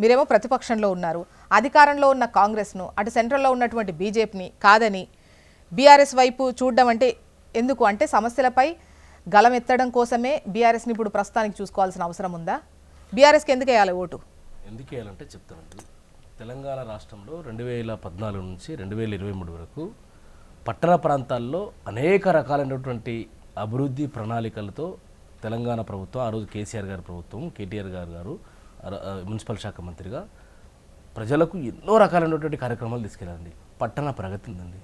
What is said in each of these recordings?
మీరేమో ప్రతిపక్షంలో ఉన్నారు. అధికారంలో ఉన్న కాంగ్రెస్ను అటు సెంట్రల్లో ఉన్నటువంటి బీజేపీని కాదని బీఆర్ఎస్ వైపు చూడడం అంటే ఎందుకు? అంటే సమస్యలపై గలం ఎత్తడం కోసమే బీఆర్ఎస్ని ఇప్పుడు ప్రస్తుతానికి చూసుకోవాల్సిన అవసరం ఉందా? బీఆర్ఎస్కి ఎందుకు వేయాలి ఓటు? ఎందుకు వేయాలంటే చెప్తానండి. తెలంగాణ రాష్ట్రంలో 2014 నుంచి 2023 వరకు పట్టణ ప్రాంతాల్లో అనేక రకాలైనటువంటి అభివృద్ధి ప్రణాళికలతో తెలంగాణ ప్రభుత్వం, ఆ రోజు కేసీఆర్ గారి ప్రభుత్వం, కేటీఆర్ గారు మున్సిపల్ శాఖ మంత్రిగా ప్రజలకు ఎన్నో రకాలైనటువంటి కార్యక్రమాలు తీసుకెళ్ళండి. పట్టణ ప్రగతి ఉందండి.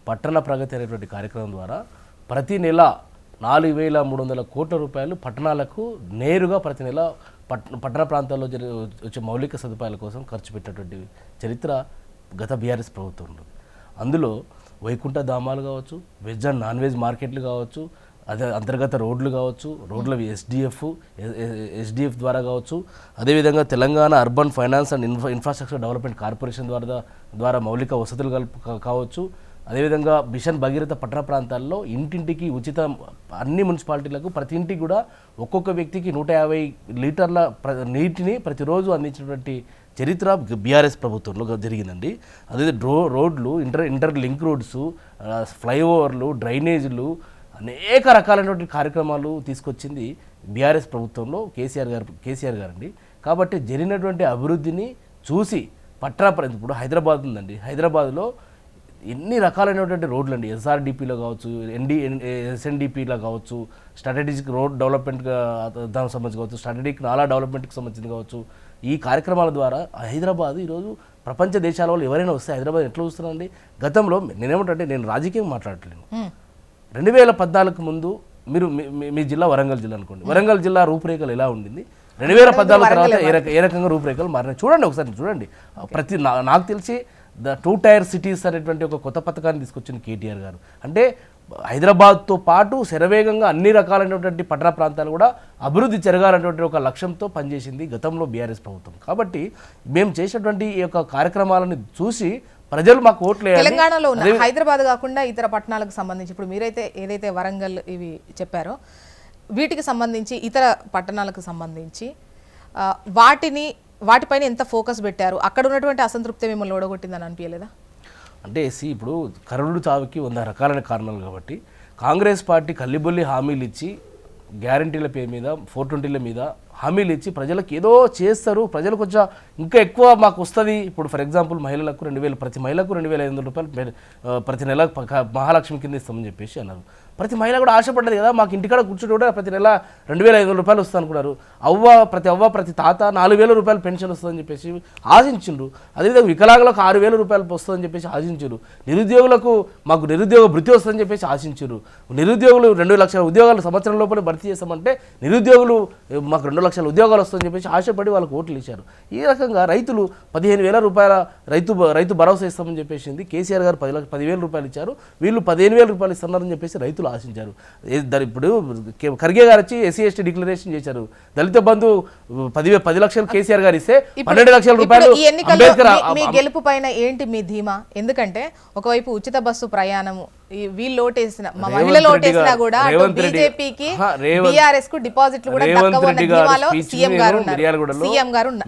పట్టణ ప్రగతి అనేటువంటి కార్యక్రమం ద్వారా ప్రతి నెల 4,300 కోట్ల రూపాయలు పట్టణాలకు నేరుగా ప్రతి నెల పట్టణ ప్రాంతాల్లో వచ్చే మౌలిక సదుపాయాల కోసం ఖర్చు పెట్టేటువంటి చరిత్ర గత బీఆర్ఎస్ ప్రభుత్వం ఉంది. అందులో వైకుంఠ ధామాలు కావచ్చు, వెజ్ అండ్ నాన్ వెజ్ మార్కెట్లు కావచ్చు, అదే అంతర్గత రోడ్లు కావచ్చు, రోడ్ల ఎస్డిఎఫ్ ద్వారా కావచ్చు, అదేవిధంగా Telangana urban finance and infrastructure development corporation ద్వారా మౌలిక వసతులు కావచ్చు, అదేవిధంగా మిషన్ భగీరథ పట్టణ ప్రాంతాల్లో ఇంటింటికి ఉచిత, అన్ని మున్సిపాలిటీలకు ప్రతి ఇంటికి కూడా ఒక్కొక్క వ్యక్తికి 150 లీటర్ల నీటిని ప్రతిరోజు అందించినటువంటి చరిత్ర బీఆర్ఎస్ ప్రభుత్వంలో జరిగిందండి. అదే రోడ్లు, ఇంటర్ లింక్ రోడ్స్, ఫ్లైఓవర్లు, డ్రైనేజీలు, అనేక రకాలైనటువంటి కార్యక్రమాలు తీసుకొచ్చింది బీఆర్ఎస్ ప్రభుత్వంలో కేసీఆర్ గారండి. కాబట్టి జరిగినటువంటి అభివృద్ధిని చూసి ఇప్పుడు హైదరాబాద్ ఉందండి. హైదరాబాద్లో ఎన్ని రకాలైనటువంటి రోడ్లు అండి, ఎస్ఆర్డిపిలో కావచ్చు, ఎస్ఎన్డిపిలో కావచ్చు, స్ట్రాటజిక్ రోడ్ డెవలప్మెంట్ దానికి సంబంధించి కావచ్చు, స్ట్రాటజిక్ నాలా డెవలప్మెంట్కి సంబంధించి కావచ్చు, ఈ కార్యక్రమాల ద్వారా హైదరాబాద్ ఈరోజు ప్రపంచ దేశాల వాళ్ళు ఎవరైనా వస్తే హైదరాబాద్ ఎట్లా చూస్తున్నారండి. గతంలో నేనేమంటే, నేను రాజకీయం మాట్లాడట్లేను. 2014 ముందు మీరు మీ జిల్లా వరంగల్ జిల్లా అనుకోండి. వరంగల్ జిల్లా రూపురేఖలు ఎలా ఉండింది, 2014 తర్వాత ఏ రకంగా రూపురేఖలు మారినాయి చూడండి. ఒకసారి చూడండి. నాకు తెలిసి 2 టైర్ సిటీస్ అనేటువంటి ఒక కొత్త పథకాన్ని తీసుకొచ్చింది కేటీఆర్ గారు. అంటే హైదరాబాద్తో పాటు శరవేగంగా అన్ని రకాలైనటువంటి పట్టణ ప్రాంతాలు కూడా అభివృద్ధి జరగాలనేటువంటి ఒక లక్ష్యంతో పనిచేసింది గతంలో బీఆర్ఎస్ ప్రభుత్వం. కాబట్టి మేము చేసినటువంటి ఈ యొక్క కార్యక్రమాలను చూసి ప్రజలు మాకు ఓట్లు వేయాలి. తెలంగాణలో ఉన్న హైదరాబాద్ కాకుండా ఇతర పట్టణాలకు సంబంధించి ఇప్పుడు మీరైతే ఏదైతే వరంగల్ ఇవి చెప్పారో వీటికి సంబంధించి ఇతర పట్టణాలకు సంబంధించి వాటిపైన ఎంత ఫోకస్ పెట్టారు? అక్కడ ఉన్నటువంటి అసంతృప్తి మిమ్మల్ని ఓడగొట్టిందని అనిపించలేదా? అంటే ఇప్పుడు కరుడు చావుకి 100 రకాలైన కారణాలు. కాబట్టి కాంగ్రెస్ పార్టీ కల్లిబొల్లి హామీలు ఇచ్చి, గ్యారంటీల పేరు మీద, 420ల మీద హామీలు ఇచ్చి ప్రజలకు ఏదో చేస్తారు, ప్రజలు కొంచెం ఇంకా ఎక్కువ మాకు వస్తుంది. ఇప్పుడు ఫర్ ఎగ్జాంపుల్ మహిళలకు 2,000, ప్రతి మహిళకు 2,500 రూపాయలు ప్రతి నెల మహాలక్ష్మి కింద ఇస్తామని చెప్పేసి అన్నారు. ప్రతి మహిళ కూడా ఆశపడ్డది కదా, మాకు ఇంటికాడ కూర్చుంటే కూడా ప్రతి నెల 2,500 రూపాయలు వస్తుంది అనుకున్నారు. ప్రతి తాత 4,000 రూపాయలు పెన్షన్ వస్తుందని చెప్పేసి ఆశించిండ్రు. అదేవిధంగా వికలాంగులకు 6,000 రూపాయలు వస్తుందని చెప్పేసి ఆశించారు. నిరుద్యోగులకు మాకు నిరుద్యోగ భృతి వస్తుందని చెప్పేసి ఆశించారు. నిరుద్యోగులు 2 లక్షల ఉద్యోగాలు సంవత్సరం లోపలే భర్తీ చేస్తామంటే నిరుద్యోగులు మాకు 2 లక్షల ఉద్యోగాలు వస్తుందని చెప్పేసి ఆశపడి వాళ్ళకు ఓట్లు ఇచ్చారు. ఈ రకంగా రైతులు 15,000 రూపాయల రైతు భరోసా ఇస్తామని చెప్పేసింది కేసీఆర్ గారు 10,000 రూపాయలు ఇచ్చారు. వీళ్ళు 15,000 రూపాయలు ఇస్తున్నారని చెప్పేసి రైతులు ఆశించారు. ఇప్పుడు ఖర్గే గారు వచ్చి ఎస్సీ ఎస్టీ డిక్లరేషన్ చేశారు. దళిత బంధు 10 లక్షలు కేసీఆర్ గారు ఇస్తే 12 లక్షల రూపాయలు మీ గెలుపు పైన ఏంటి మీ ధీమా? ఎందుకంటే ఒకవైపు ఉచిత బస్సు ప్రయాణము వీళ్ళు ఓటేసిన మహిళలు ఓటేసినా కూడా బీజేపీకి బీఆర్ఎస్ కు డిపాజిట్లు కూడా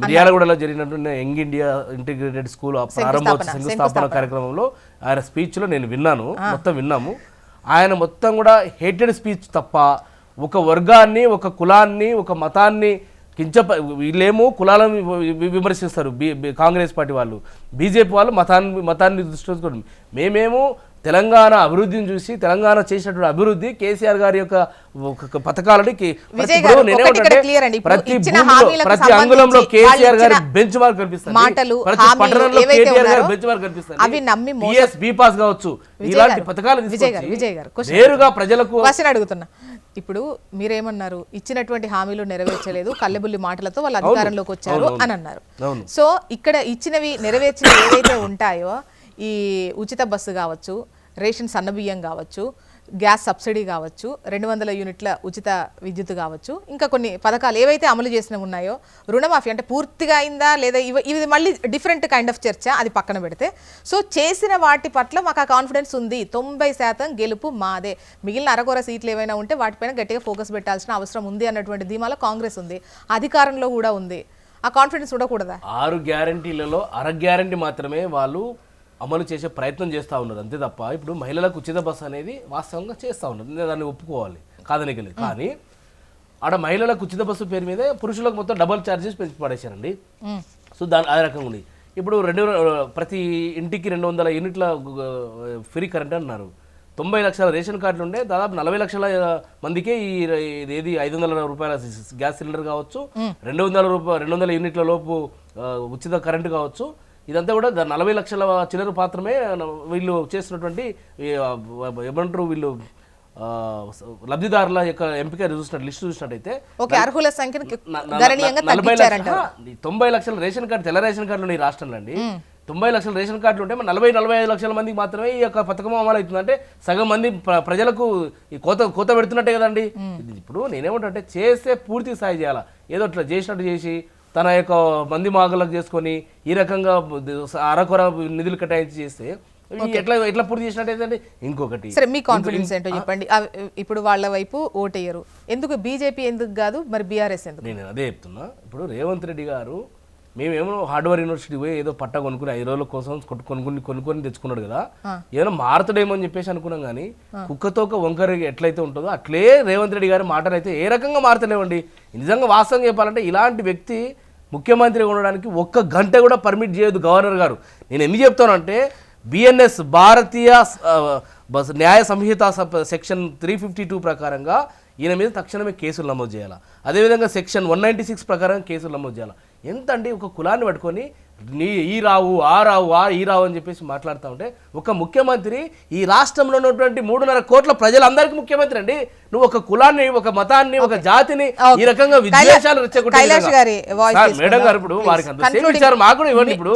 మిర్యాలగూడలో జరిగినటువంటి యంగ్ ఇండియా ఇంటిగ్రేటెడ్ స్కూల్ శంకుస్థాపన కార్యక్రమంలో ఆయన స్పీచ్ లో నేను విన్నాను, మొత్తం విన్నాము. ఆయన మొత్తం కూడా హేటెడ్ స్పీచ్ తప్ప ఒక వర్గాన్ని, ఒక కులాన్ని, ఒక మతాన్ని వీళ్ళేమో కులాలను విమర్శిస్తారు కాంగ్రెస్ పార్టీ వాళ్ళు, బీజేపీ వాళ్ళు మతాన్ని దృష్టి. మేమేమో తెలంగాణ అభివృద్ధిని చూసి, తెలంగాణ చేసినటువంటి అభివృద్ధి, కేసీఆర్ గారి యొక్క పథకాలని ప్రతి అంగుళంలో కేసీఆర్ గారి బెంచ్ మార్క్ కనిపిస్తుంది. ప్రతి పట్టణంలో కేటీఆర్ గారి బెంచ్ మార్క్ కనిపిస్తుంది. బీపాస్ కావచ్చు, ఇలాంటి పథకాలు నేరుగా ప్రజలకు అడుగుతున్నా. ఇప్పుడు మీరేమన్నారు, ఇచ్చినటువంటి హామీలు నెరవేర్చలేదు, కల్లెబుల్లి మాటలతో వాళ్ళు అధికారంలోకి వచ్చారు అని అన్నారు. సో ఇక్కడ ఇచ్చినవి నెరవేర్చినవి ఏవైతే ఉంటాయో, ఈ ఉచిత బస్సు కావచ్చు, రేషన్ సన్నబియ్యం కావచ్చు, గ్యాస్ సబ్సిడీ కావచ్చు, 200 యూనిట్ల ఉచిత విద్యుత్ కావచ్చు, ఇంకా కొన్ని పథకాలు ఏవైతే అమలు చేసినవి ఉన్నాయో, రుణమాఫీ అంటే పూర్తిగా అయిందా లేదా, ఇది మళ్ళీ డిఫరెంట్ కైండ్ ఆఫ్ చర్చ, అది పక్కన పెడితే. సో చేసిన వాటి పట్ల మాకు ఆ కాన్ఫిడెన్స్ ఉంది, 90% గెలుపు మాదే, మిగిలిన అరకొర సీట్లు ఏమైనా ఉంటే వాటిపైన గట్టిగా ఫోకస్ పెట్టాల్సిన అవసరం ఉంది అన్నటువంటి ధీమాలో కాంగ్రెస్ ఉంది, అధికారంలో కూడా ఉంది. ఆ కాన్ఫిడెన్స్ ఉండకూడదా? 6 గ్యారంటీలలో అర గ్యారంటీ మాత్రమే వాళ్ళు అమలు చేసే ప్రయత్నం చేస్తూ ఉన్నారు అంతే తప్ప ఇప్పుడు మహిళలకు ఉచిత బస్సు అనేది వాస్తవంగా చేస్తూ ఉన్నారు, నేను దాన్ని ఒప్పుకోవాలి కాదనికలేదు. కానీ ఆడ మహిళలకు ఉచిత బస్సు పేరు మీదే పురుషులకు మొత్తం డబల్ ఛార్జెస్ పెంచి పడేశారండి. సో అదే రకంగా ఉంది. ఇప్పుడు ప్రతి ఇంటికి 200 యూనిట్ల ఫ్రీ కరెంట్ అన్నారు. 90 లక్షల రేషన్ కార్డులు ఉండే దాదాపు 40 లక్షల మందికే ఏది 500 రూపాయల గ్యాస్ సిలిండర్ కావచ్చు, 200 యూనిట్ల లోపు ఉచిత కరెంటు కావచ్చు. ఇదంతా కూడా 40 లక్షల చిల్లర మాత్రమే వీళ్ళు చేస్తున్నటువంటి ఏమంటారు వీళ్ళు లబ్ధిదారుల యొక్క ఎంపిక చూసినట్టు లిస్టు చూసినట్టయితే అర్హుల సంఖ్యను గణనీయంగా తగ్గించారంట. 90 లక్షల రేషన్ కార్డు తెల్ల రేషన్ కార్డులు ఉన్నాయి రాష్ట్రంలో అండి. 90 లక్షల రేషన్ కార్డులు ఉంటే 40-45 లక్షల మందికి మాత్రమే ఈ యొక్క పథకం అమలు అవుతుందంటే సగం మంది ప్రజలకు ఈ కోత పెడుతున్నట్టే కదండి. ఇప్పుడు నేనేమంటే చేస్తే పూర్తి స్థాయి చేయాలా, ఏదో అట్లా చేసినట్టు చేసి తన యొక్క మంది మాగలకు చేసుకొని ఈ రకంగా అరకొర నిధులు కేటాయించి చేస్తే ఎట్లా పూర్తి చేసినట్టయితే. ఇంకొకటి సరే మీ కాన్ఫిడెన్స్ ఏంటో చెప్పండి. ఇప్పుడు వాళ్ళ వైపు ఓటేయరు ఎందుకు, బీజేపీ ఎందుకు కాదు, మరి బీఆర్ఎస్ ఎందుకు? నేను అదే చెప్తున్నా. ఇప్పుడు రేవంత్ రెడ్డి గారు మేమేమో హార్డ్వేర్ యూనివర్సిటీ పోయి ఏదో పట్ట కొనుక్కుని 5 రోజుల కోసం కొనుక్కొని తెచ్చుకున్నాడు కదా, ఏదో మారుతాడేమో అని చెప్పేసి అనుకున్నాం. కానీ కుక్కతోక వంకర ఎట్లయితే ఉంటుందో అట్లే రేవంత్ రెడ్డి గారి మాటలు అయితే ఏ రకంగా మారుతలేవండి. నిజంగా వాస్తవం చెప్పాలంటే ఇలాంటి వ్యక్తి ముఖ్యమంత్రిగా ఉండడానికి 1 గంట కూడా పర్మిట్ చేయదు గవర్నర్ గారు. నేను ఎందుకు చెప్తానంటే బిఎన్ఎస్ భారతీయ న్యాయ సంహిత సెక్షన్ 352 ప్రకారంగా ఈయన మీద తక్షణమే కేసులు నమోదు చేయాలి. అదేవిధంగా సెక్షన్ 196 ప్రకారం కేసులు నమోదు చేయాలి. ఎంత అండి ఒక కులాన్ని పట్టుకొని ఈ రావు ఆ రావు ఈ రావు అని చెప్పేసి మాట్లాడుతూ ఉంటే ఒక ముఖ్యమంత్రి ఈ రాష్ట్రంలో ఉన్నటువంటి 3.5 కోట్ల ప్రజలందరికీ ముఖ్యమంత్రి అండి. నువ్వు ఒక కులాన్ని, ఒక మతాన్ని, ఒక జాతిని ఈ రకంగా విద్వేషాలు మేడం గారు ఇప్పుడు వారికి అంత మాకు కూడా ఇవ్వండి. ఇప్పుడు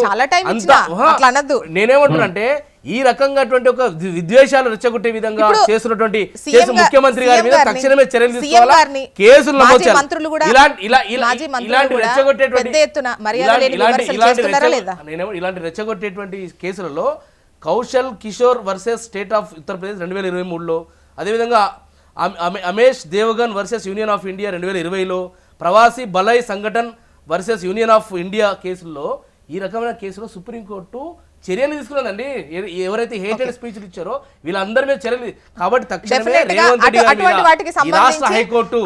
నేనేమంటున్నానంటే ఈ రకంగా ఒక విద్వేషాలు రెచ్చగొట్టే విధంగా చేస్తున్నటువంటి ముఖ్యమంత్రి గారి మీద తక్షణమే చర్యలు తీసుకోవాలి, కేసులు నమోదు చేయాలి. ఇలాంటి రెచ్చగొట్టేటువంటి కేసులలో Kaushal Kishore versus state of Uttar Pradesh 2023లో, అదేవిధంగా Amesh Devgan versus union of India 2020లో, Pravasi Bhalai Sangathan versus union of India కేసుల్లో ఈ రకమైన కేసులో సుప్రీంకోర్టు చర్యలు తీసుకున్నదండి. ఎవరైతే హేటెడ్ స్పీచ్లు ఇచ్చారో వీళ్ళందరి మీద చర్యలు. కాబట్టి తక్షణమే రేవంత్ రెడ్డి గారి రాష్ట్ర హైకోర్టు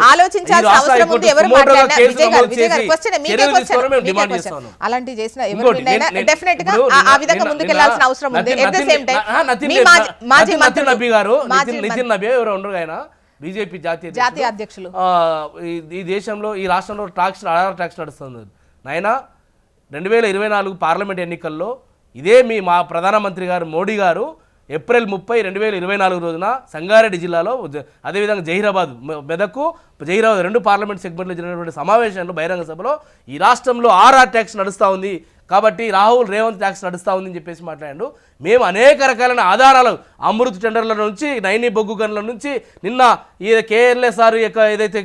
డిమాండ్ చేస్తాను. అలాంటి చేసిన డెఫినెట్ గా ఆ విధంగా ముందుకెళ్లాల్సిన అవసరం ఉంది. At the same time Nitin Nabi గారు, నితిన్ నబీ ఎవరు ఉండరు, ఆయన బీజేపీ జాతీయ అధ్యక్షులు. ఈ దేశంలో ఈ రాష్ట్రంలో ఆధార్ ట్యాక్స్ నడుస్తుంది. నాయన 2024 పార్లమెంట్ ఎన్నికల్లో ఇదే మా ప్రధానమంత్రి గారు మోడీ గారు ఏప్రిల్ 30, 2024 రోజున సంగారెడ్డి జిల్లాలో, అదేవిధంగా మెదక్ జహీరాబాద్ 2 పార్లమెంట్ సెగ్మెంట్లో జరిగినటువంటి సమావేశంలో బహిరంగ సభలో ఈ రాష్ట్రంలో ఆర్ఆర్ ట్యాక్స్ నడుస్తూ ఉంది కాబట్టి రాహుల్ రేవంత్ ట్యాక్స్ నడుస్తూ ఉందని చెప్పేసి మాట్లాడాడు. మేము అనేక రకాలైన ఆధారాలు అమృత్ టెండర్ల నుంచి, నైని బొగ్గు గనుల నుంచి, నిన్న ఈ కేఎల్ఎస్ఆర్ యొక్క ఏదైతే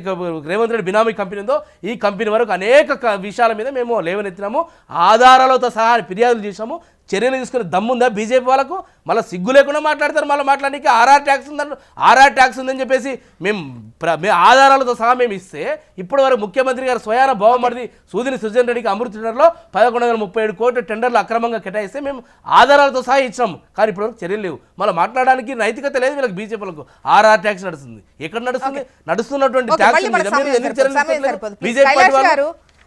రేవంత్ రెడ్డి బినామీ కంపెనీ ఉందో ఈ కంపెనీ వరకు అనేక విషయాల మీద మేము లేవనెత్తినాము, ఆధారాలతో సహా ఫిర్యాదులు చేసాము. చర్యలు తీసుకునే దమ్ముందా బీజేపీ వాళ్ళకు? మళ్ళీ సిగ్గు లేకుండా మాట్లాడతారు. మళ్ళీ మాట్లాడడానికి ఆర్ఆర్ ట్యాక్స్ ఉందని చెప్పేసి మేము ఆధారాలతో సహా మేము ఇస్తే ఇప్పటి వరకు ముఖ్యమంత్రి గారు స్వయాన బావమరిది సూదిని సుజన్ రెడ్డికి అమృత్ టెండర్లో 1137 కోట్ల టెండర్లు అక్రమంగా కేటాయిస్తే మేము ఆధారాలతో సహా ఇచ్చాము. కానీ ఇప్పటివరకు చర్యలు లేవు. మళ్ళీ మాట్లాడడానికి నైతికత లేదు వీళ్ళకి. బీజేపీలకు ఆర్ఆర్ ట్యాక్స్ నడుస్తుంది. ఎక్కడ నడుస్తుంది? నడుస్తున్నటువంటి ట్యాక్స్ బీజేపీ